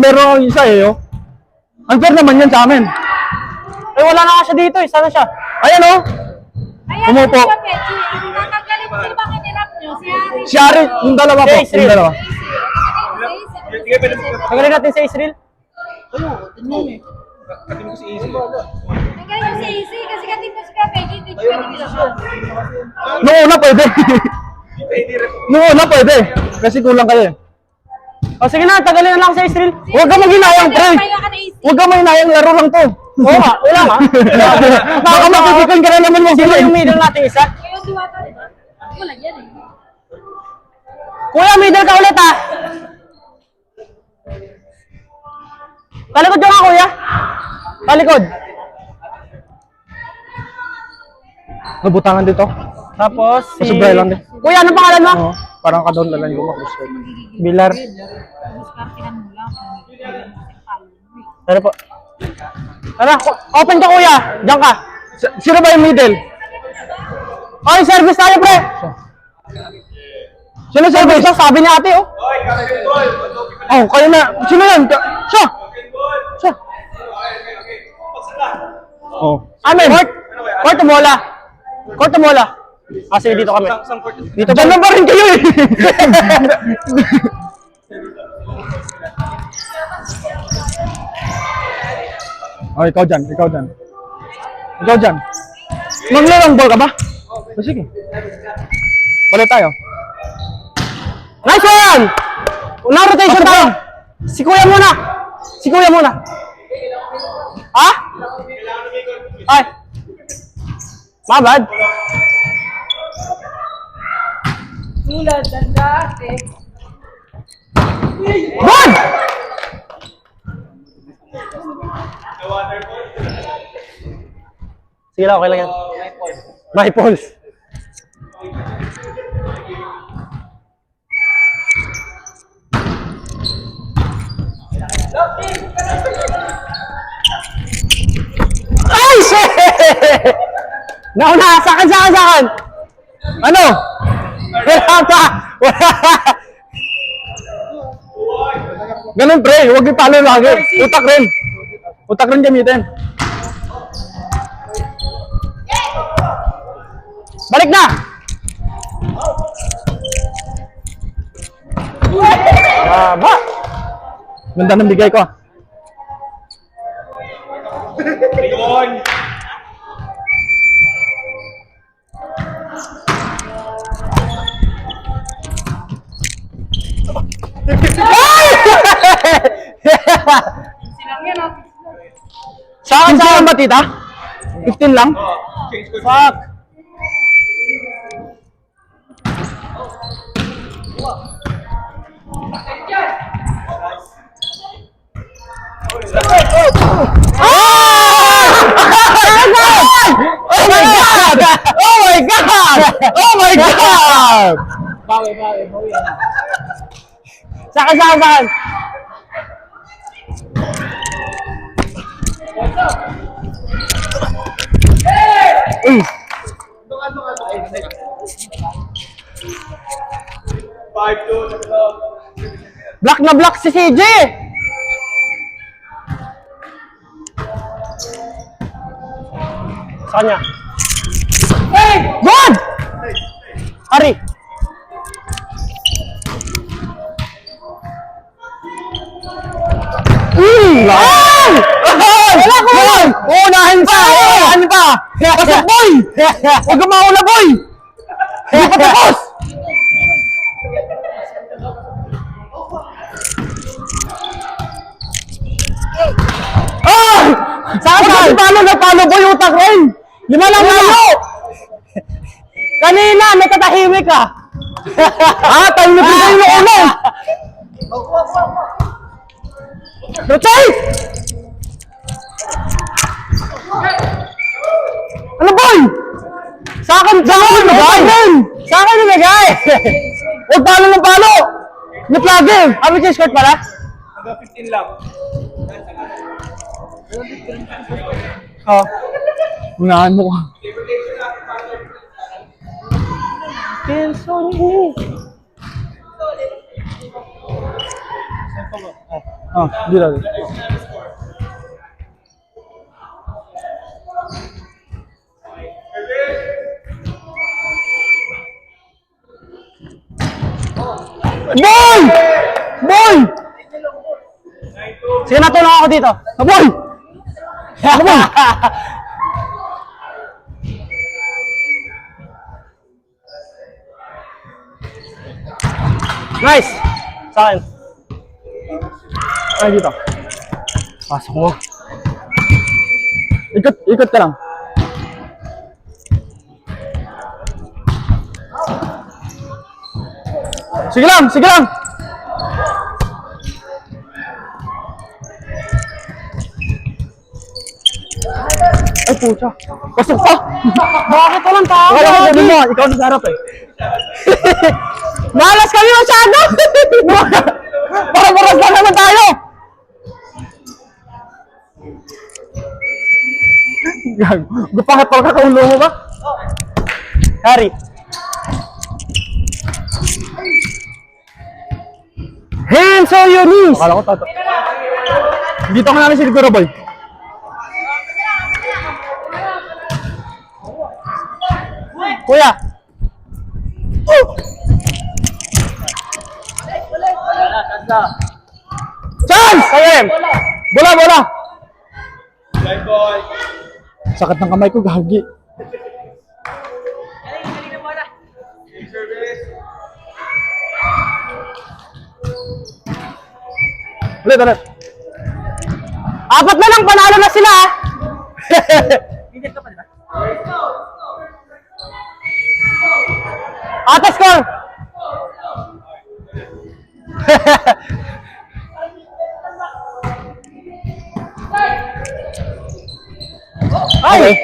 meron yung isa eh, oh. Unfair naman yan sa amin. Eh, wala na siya dito eh. Sana siya? Ayan, oh. Ayan, Umupo. siya, Pechi. Ang tatanggalin mo, sino ba kinirap nyo? Si Ari. Si Ari, yung dalawa po. Si Yung Israel. dalawa. Tanggalin natin sa Israel. Tanggalin mo si Easy kasi katip mo si Pechi. Hindi siya kinirap. Noong una pwede. Noong una pwede. Kasi kulang kayo eh. O sige na, tanggalin na lang sa Israel. Huwag ka maghinayang, pre. Huwag ka maghinayang, laro lang to. Oo nga, wala nga. Baka mapipikon ka na naman mo. Sino yung middle natin isa? Kayo diwata, diba? Wala yan eh. Kuya, middle ka ulit ah. Talikod yung nga kuya. Talikod. Nabutangan dito. Tapos si... Pasubray lang din. Kuya, ano pangalan mo? Oo. Parang ka doon lalang yung Bilar. Diskartihan mo lang. Ano po? Tara, open ka kuya. Diyan ka. Sino ba yung middle? Oy, service tayo pre. Sino Service service? to, sabi ni ate oh. Oh, kayo na. Sino yan? Siya. Siya. Oh. Amen. Court o bola? Court o bola? Ah, sige, dito kami. Dito dyan lang pa rin kayo eh. Oh, ikaw dyan. Ikaw dyan. Ikaw dyan. Maglarang ball ka ba? Oh, sige. Balik tayo. Nice one! Una rotation tayo. Si kuya muna. Si kuya muna. Ha? Ay. My bad. Tulad ng dati. Good! Sige lang, okay lang yan. My pulse. Ay, shit! Nauna, sakan. Ano? Wala pa! Wala! Ganun pre, huwag ipalo lagi. Utak rin. Utak rin gamitin. Balik na! Baba! Ganda ng bigay ko. Saan ba tita? 15 lang? Fuck! Oh my God! Oh my God! Oh my God! Saan? Uy! Black na black si CJ! Sa kanya. Good! Ari! Ay! Wala ko! Unahin pa! Unahin pa! Pasok boy! Huwag ka mauna boy! Hindi pa tapos! Ah! Saan? Palo boy, utak rin! Lima lang lalo! Kanina, may katahimik ka! Ah, tayo na pinay yung ulo! Rotate! Ano boy? Sa akin nilagay! Sa akin nilagay! Huwag palo ng palo! Net lagi! Ano yung score pala? Hanggang 15 lang. Oh. Unahan mo ka. Kelson yun eh. Dito. Boy! Boy! Sige, natulong ako dito. Boy! Ano ba? Nice! Sa akin. Ay, dito. Pasok mo. Ikot ka lang. Sige lang, sige lang. Ay, pucha. Pasok pa. Bakit walang tao? Wala ko sabi mo, ikaw nasa harap eh. Malas kami masyado! Para-paras lang naman tayo. Gag, gupakatol ka kaulo mo ba? Harry. Hands on your knees! Akala ko tato. Dito ka namin si Liguro Boy. Kuya! Chance! Sayem! Bola, bola! Sakit ng kamay ko, gagi. Ulit. Apat na lang, panalo na sila! Ate, score! Ay!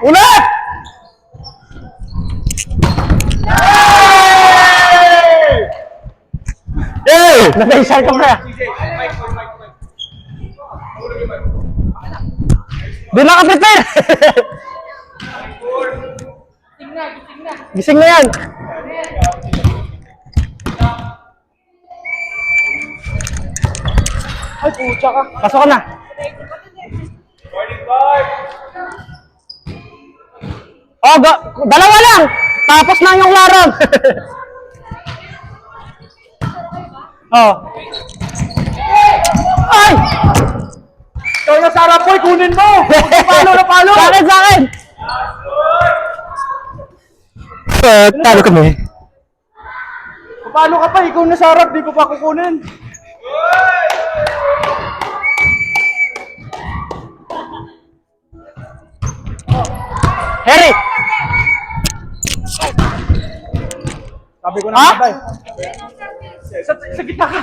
Ulit! Yay! Nag-isar ka pa. Doon na ka prepare! Gising na yan! Ay, pucha ka. Pasok ka na! Oh, dalawa lang! Tapos na yung larang! Oh. Ay! Ikaw na sarap, boy, kunin mo! Palo na palo! Sa akin! Talo kami. Palo ka pa, ikaw na sarap, di ko pa kukunin. Harry! Sabi ko na Ha? matay. Sa gitna ka.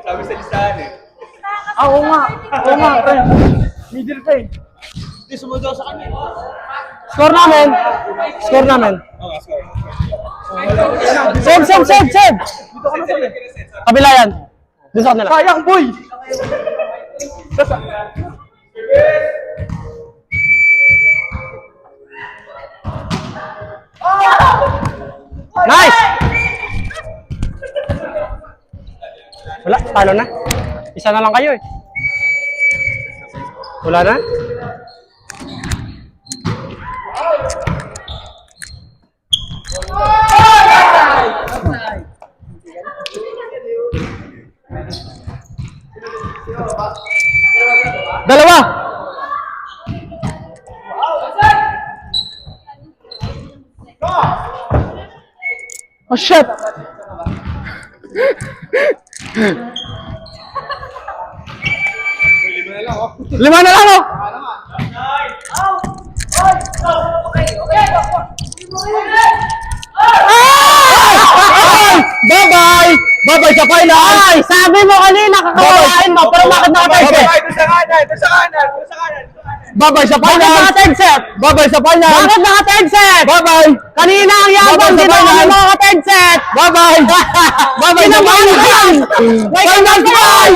Sabi sa listahan eh. Oo nga. Ay, middle pa eh. Hindi, sumunod ako sa kanya. Score namin! Score namin! Oo, sorry. Save! Dito ka na sa Kabila yan. Doon sa kanila. Sayang, boy! Nice! Wala, talo na. Isa na lang kayo eh. Wala na? Dalawa! Oh shit! Lima na lang oh! Bye-bye! Babay sa final! Ay, sabi mo kanina, kakawain mo, pero bakit naka-third set? Doon sa kanan! Doon sa kanan! Doon sa kanan! Babay sa Bakit final! naka-third set? Babay sa final! Bakit naka-third set? Babay! Kanina ang yabang, Babay sa dito final. kami makaka-third set! Babay! Babay sa final! Finals boy!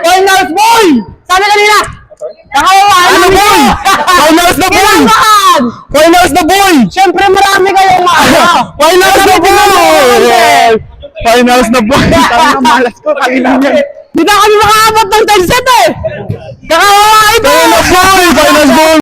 Finals boy! Sabi kanina, kakawain Ano mo! boy? Finals na boy! Kailangan! Finals na boy! Siyempre marami kayong Finals na boy! Finals na boy! Tama, malas ko kanina yan. Hindi na kami makaabot ng third set eh! Kakawain mo! Finals boy! Finals boy!